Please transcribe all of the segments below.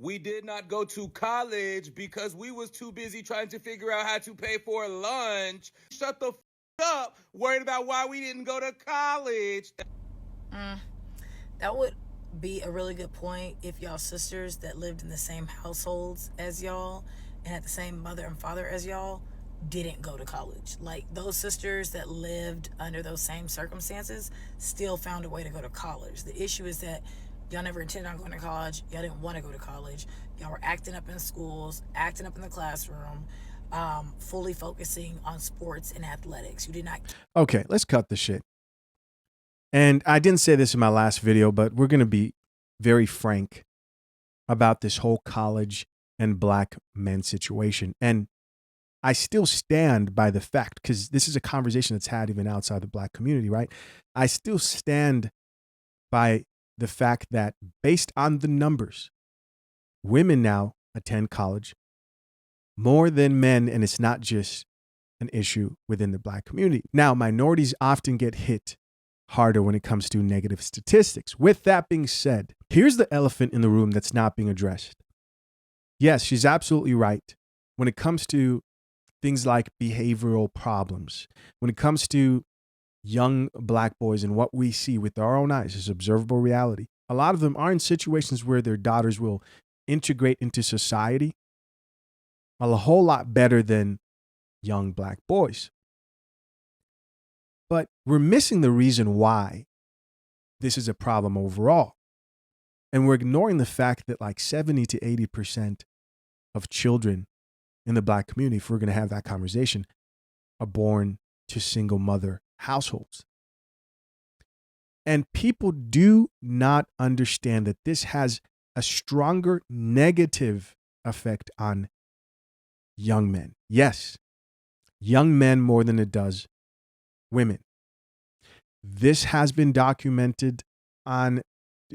We did not go to college because we was too busy trying to figure out how to pay for lunch. Shut the up, worried about why we didn't go to college. That would be a really good point if y'all sisters that lived in the same households as y'all and had the same mother and father as y'all didn't go to college. Like those sisters that lived under those same circumstances still found a way to go to college. The issue is that y'all never intended on going to college. Y'all didn't want to go to college. Y'all were acting up in schools, acting up in the classroom, fully focusing on sports and athletics. You did not. Okay, let's cut the shit. And I didn't say this in my last video, but we're going to be very frank about this whole college and black men situation. And I still stand by the fact, because this is a conversation that's had even outside the black community, right? I still stand by the fact that based on the numbers, women now attend college more than men, and it's not just an issue within the black community. Now, minorities often get hit harder when it comes to negative statistics. With that being said, here's the elephant in the room that's not being addressed. Yes, she's absolutely right. When it comes to things like behavioral problems, when it comes to young black boys and what we see with our own eyes is observable reality, a lot of them are in situations where their daughters will integrate into society a whole lot better than young black boys. But we're missing the reason why this is a problem overall. And we're ignoring the fact that like 70 to 80% of children in the black community, if we're going to have that conversation, are born to single mother households. And people do not understand that this has a stronger negative effect on young men. Yes, young men more than it does women. This has been documented on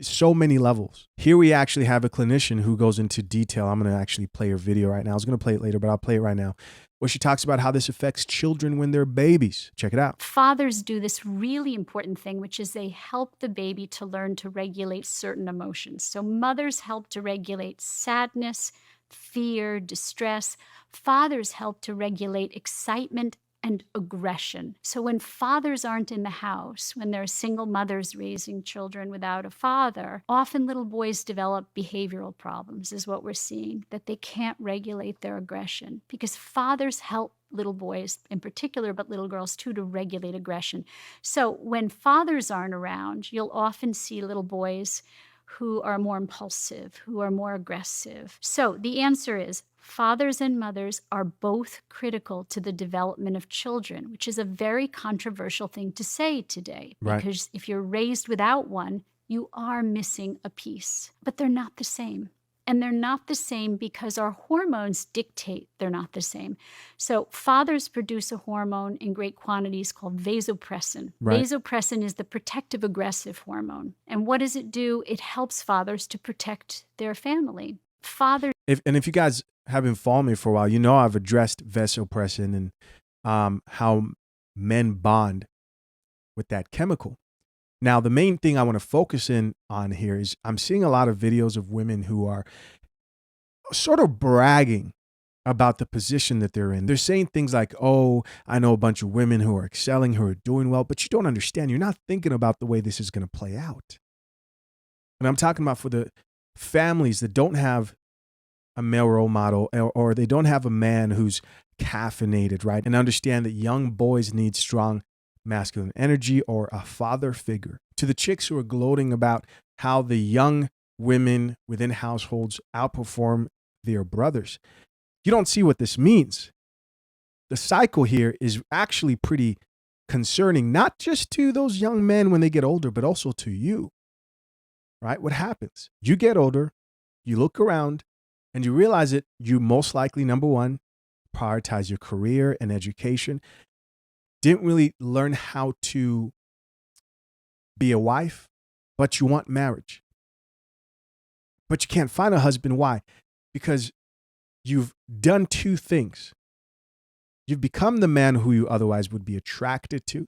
so many levels. Here we actually have a clinician who goes into detail. I'm going to actually play her video right now. I was going to play it later, but I'll play it right now, where she talks about how this affects children when they're babies. Check it out. Fathers do this really important thing, which is they help the baby to learn to regulate certain emotions. So mothers help to regulate sadness, fear, distress. Fathers help to regulate excitement and aggression. So when fathers aren't in the house, when there are single mothers raising children without a father, often little boys develop behavioral problems, is what we're seeing, that they can't regulate their aggression because fathers help little boys in particular, but little girls too, to regulate aggression. So when fathers aren't around, you'll often see little boys who are more impulsive, who are more aggressive. So the answer is fathers and mothers are both critical to the development of children, which is a very controversial thing to say today. Right. Because if you're raised without one, you are missing a piece. But they're not the same. And they're not the same because our hormones dictate they're not the same. So fathers produce a hormone in great quantities called vasopressin. Right. Vasopressin is the protective aggressive hormone. And what does it do? It helps fathers to protect their family. If you guys have been following me for a while, you know I've addressed vasopressin and how men bond with that chemical. Now, the main thing I want to focus in on here is I'm seeing a lot of videos of women who are sort of bragging about the position that they're in. They're saying things like, oh, I know a bunch of women who are excelling, who are doing well, but you don't understand. You're not thinking about the way this is going to play out. And I'm talking about for the families that don't have a male role model or they don't have a man who's caffeinated, right? And understand that young boys need strong masculine energy or a father figure. To the chicks who are gloating about how the young women within households outperform their brothers, you don't see what this means. The cycle here is actually pretty concerning, not just to those young men when they get older, but also to you, right? What happens? You get older, you look around, and you realize that you most likely, number one, prioritize your career and education, didn't really learn how to be a wife, but you want marriage. But you can't find a husband. Why? Because you've done two things. You've become the man who you otherwise would be attracted to,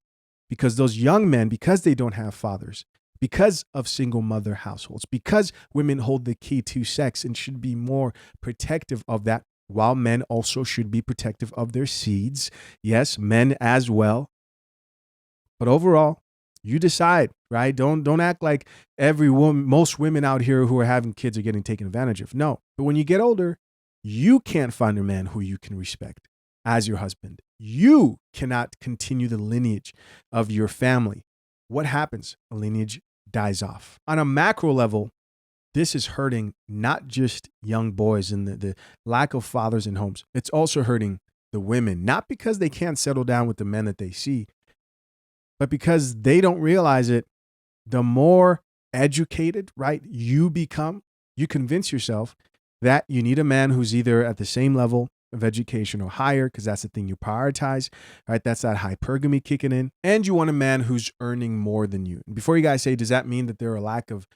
because those young men, because they don't have fathers, because of single mother households, because women hold the key to sex and should be more protective of that, while men also should be protective of their seeds. Yes, men as well. But overall, you decide, right? Don't act like most women out here who are having kids are getting taken advantage of. No. But when you get older, you can't find a man who you can respect as your husband. You cannot continue the lineage of your family. What happens? A lineage dies off. On a macro level, this is hurting not just young boys and the lack of fathers in homes. It's also hurting the women, not because they can't settle down with the men that they see, but because they don't realize it. The more educated, right, you become, you convince yourself that you need a man who's either at the same level of education or higher, because that's the thing you prioritize, right? That's that hypergamy kicking in. And you want a man who's earning more than you. And before you guys say, does that mean that there are a lack of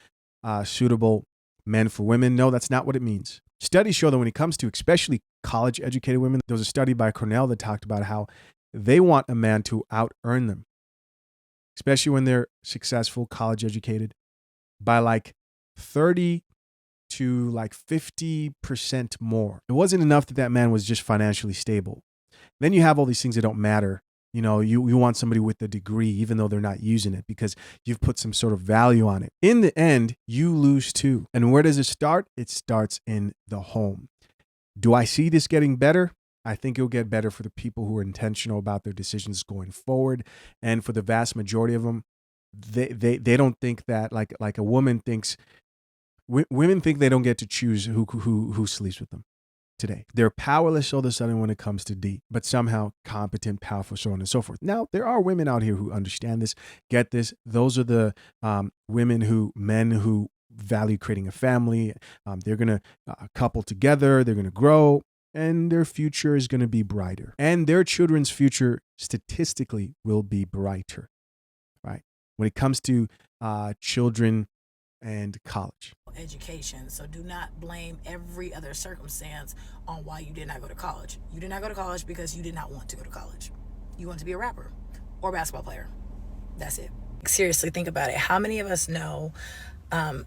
suitable men for women? No, that's not what it means. Studies show that when it comes to especially college educated women, there was a study by Cornell that talked about how they want a man to out earn them, especially when they're successful, college educated, by like 30 to like 50% more. It wasn't enough that that man was just financially stable. Then you have all these things that don't matter. You know, you want somebody with a degree, even though they're not using it, because you've put some sort of value on it. In the end, you lose too. And where does it start? It starts in the home. Do I see this getting better? I think it'll get better for the people who are intentional about their decisions going forward. And for the vast majority of them, they don't think that like a woman thinks. Women think they don't get to choose who sleeps with them today. They're powerless all of a sudden when it comes to D, but somehow competent, powerful, so on and so forth. Now, there are women out here who understand this, get this. Those are the men who value creating a family. They're going to couple together. They're going to grow, and their future is going to be brighter. And their children's future statistically will be brighter, right? When it comes to children and college. Education. So do not blame every other circumstance on why you did not go to college. You did not go to college because you did not want to go to college. You want to be a rapper or a basketball player. That's it. Seriously, think about it. How many of us know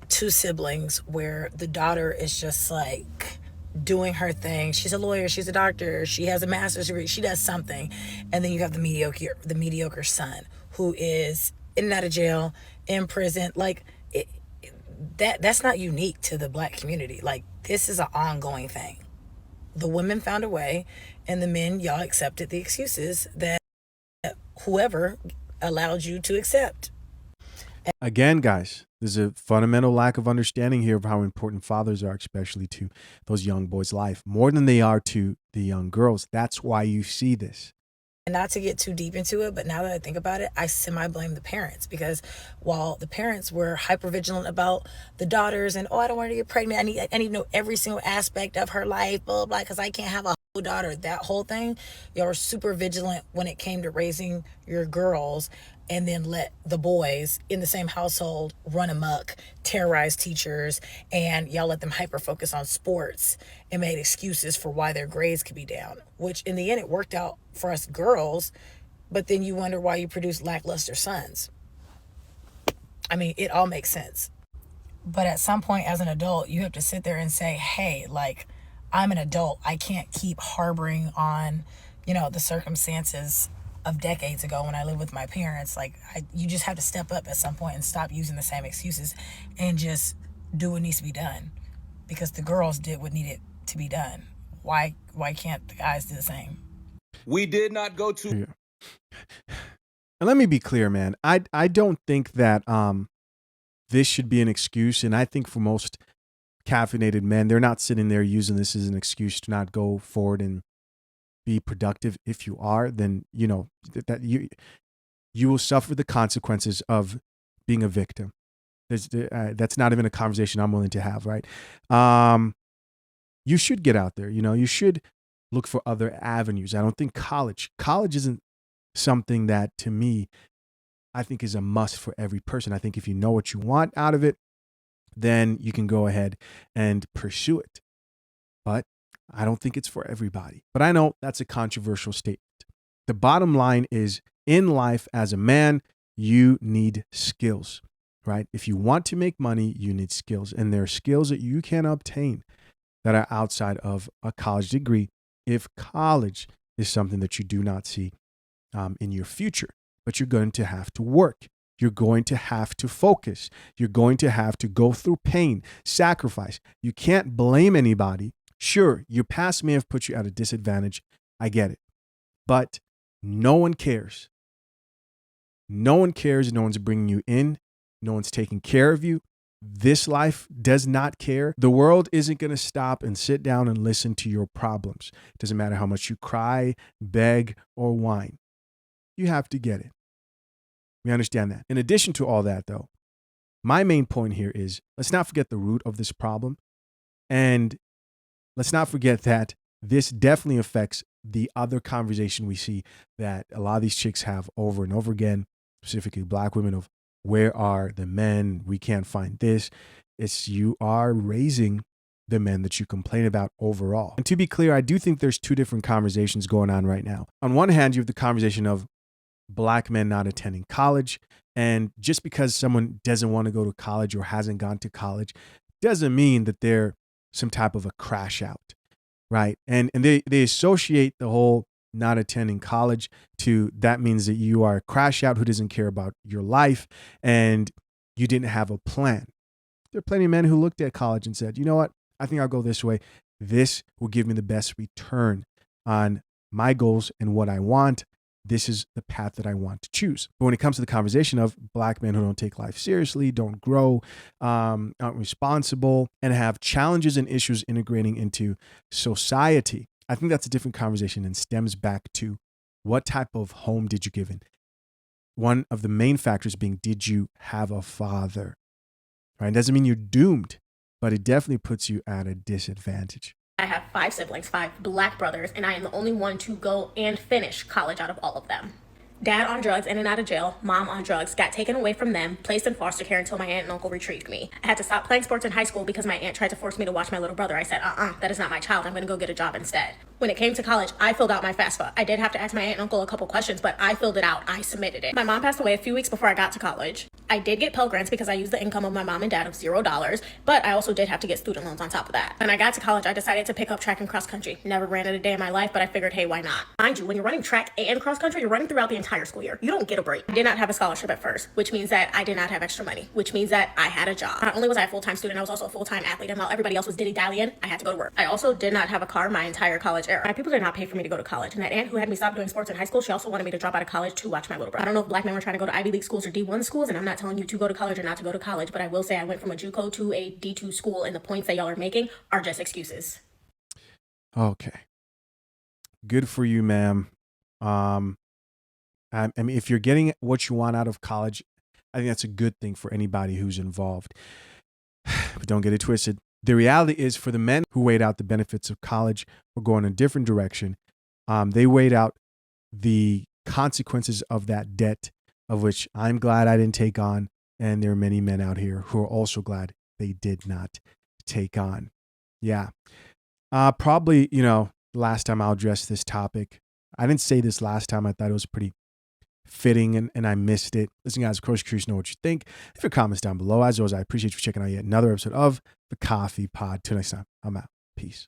two siblings where the daughter is just like doing her thing? She's a lawyer, she's a doctor, she has a master's degree, she does something. And then you have the mediocre son who is in and out of jail, in prison. Like, that's not unique to the Black community. Like, this is an ongoing thing. The women found a way, and the men, y'all accepted the excuses that whoever allowed you to accept. Again, guys, there's a fundamental lack of understanding here of how important fathers are, especially to those young boys' life, more than they are to the young girls. That's why you see this. And not to get too deep into it, but now that I think about it, I semi-blame the parents, because while the parents were hyper-vigilant about the daughters and, I don't want her to get pregnant, I need to know every single aspect of her life, blah, blah, blah, because I can't have a whole daughter, that whole thing, y'all were super vigilant when it came to raising your girls, and then let the boys in the same household run amok, terrorize teachers, and y'all let them hyper-focus on sports and made excuses for why their grades could be down, which in the end it worked out for us girls, but then you wonder why you produce lackluster sons. I mean, it all makes sense. But at some point as an adult, you have to sit there and say, hey, like, I'm an adult. I can't keep harboring on, the circumstances of decades ago when I lived with my parents. Like, you just have to step up at some point and stop using the same excuses and just do what needs to be done, because the girls did what needed to be done. Why can't the guys do the same? We did not go to. And let me be clear, man. I don't think that this should be an excuse. And I think for most caffeinated men, they're not sitting there using this as an excuse to not go forward and be productive. If you are, then that you will suffer the consequences of being a victim. That's not even a conversation I'm willing to have, right? You should get out there. You should look for other avenues. I don't think college isn't something that, to me, I think is a must for every person. I think if you know what you want out of it, then you can go ahead and pursue it. But I don't think it's for everybody. But I know that's a controversial statement. The bottom line is, in life as a man, you need skills. right? If you want to make money, you need skills. And there are skills that you can obtain that are outside of a college degree if college is something that you do not see in your future. But you're going to have to work. You're going to have to focus. You're going to have to go through pain, sacrifice. You can't blame anybody. Sure, your past may have put you at a disadvantage. I get it. But no one cares. No one cares. No one's bringing you in. No one's taking care of you. This life does not care. The world isn't going to stop and sit down and listen to your problems. It doesn't matter how much you cry, beg, or whine. You have to get it. We understand that. In addition to all that, though, my main point here is let's not forget the root of this problem. And let's not forget that this definitely affects the other conversation we see that a lot of these chicks have over and over again, specifically Black women, of where are the men? We can't find this. It's you are raising the men that you complain about overall. And to be clear, I do think there's two different conversations going on right now. On one hand, you have the conversation of Black men not attending college. And just because someone doesn't want to go to college or hasn't gone to college doesn't mean that they're some type of a crash out, right? And they associate the whole not attending college to that means that you are a crash out who doesn't care about your life and you didn't have a plan. There are plenty of men who looked at college and said, you know what? I think I'll go this way. This will give me the best return on my goals and what I want. This is the path that I want to choose. But when it comes to the conversation of Black men who don't take life seriously, don't grow, aren't responsible, and have challenges and issues integrating into society, I think that's a different conversation and stems back to what type of home did you give in? One of the main factors being, did you have a father? Right? It doesn't mean you're doomed, but it definitely puts you at a disadvantage. I have 5 siblings, 5 Black brothers, and I am the only one to go and finish college out of all of them. Dad on drugs, in and out of jail. Mom on drugs, got taken away from them, placed in foster care until my aunt and uncle retrieved me. I had to stop playing sports in high school because my aunt tried to force me to watch my little brother. I said, that is not my child. I'm going to go get a job instead. When it came to college, I filled out my FAFSA. I did have to ask my aunt and uncle a couple questions, but I filled it out. I submitted it. My mom passed away a few weeks before I got to college. I did get Pell Grants because I used the income of my mom and dad of $0, but I also did have to get student loans on top of that. When I got to college, I decided to pick up track and cross country. Never ran it a day in my life, but I figured, hey, why not? Mind you, when you're running track and cross country, you're running throughout the entire school year. You don't get a break. I did not have a scholarship at first, which means that I did not have extra money, which means that I had a job. Not only was I a full-time student, I was also a full-time athlete, and while everybody else was dilly-dallying, I had to go to work. I also did not have a car my entire college era. My people did not pay for me to go to college, and that aunt who had me stop doing sports in high school, she also wanted me to drop out of college to watch my little brother. I don't know if Black men were trying to go to Ivy League schools or D1 schools, and I'm not telling you to go to college or not to go to college, but I will say I went from a JUCO to a D2 school, and the points that y'all are making are just excuses. Okay. Good for you, ma'am. I mean, if you're getting what you want out of college, I think that's a good thing for anybody who's involved. But don't get it twisted. The reality is, for the men who weighed out the benefits of college or going a different direction, they weighed out the consequences of that debt, of which I'm glad I didn't take on. And there are many men out here who are also glad they did not take on. Yeah. Probably, last time I'll address this topic. I didn't say this last time. I thought it was pretty fitting and I missed it. Listen, guys, of course, curious to know what you think. Leave your comments down below. As always, I appreciate you checking out yet another episode of The Coffee Pod. Till next time, I'm out. Peace.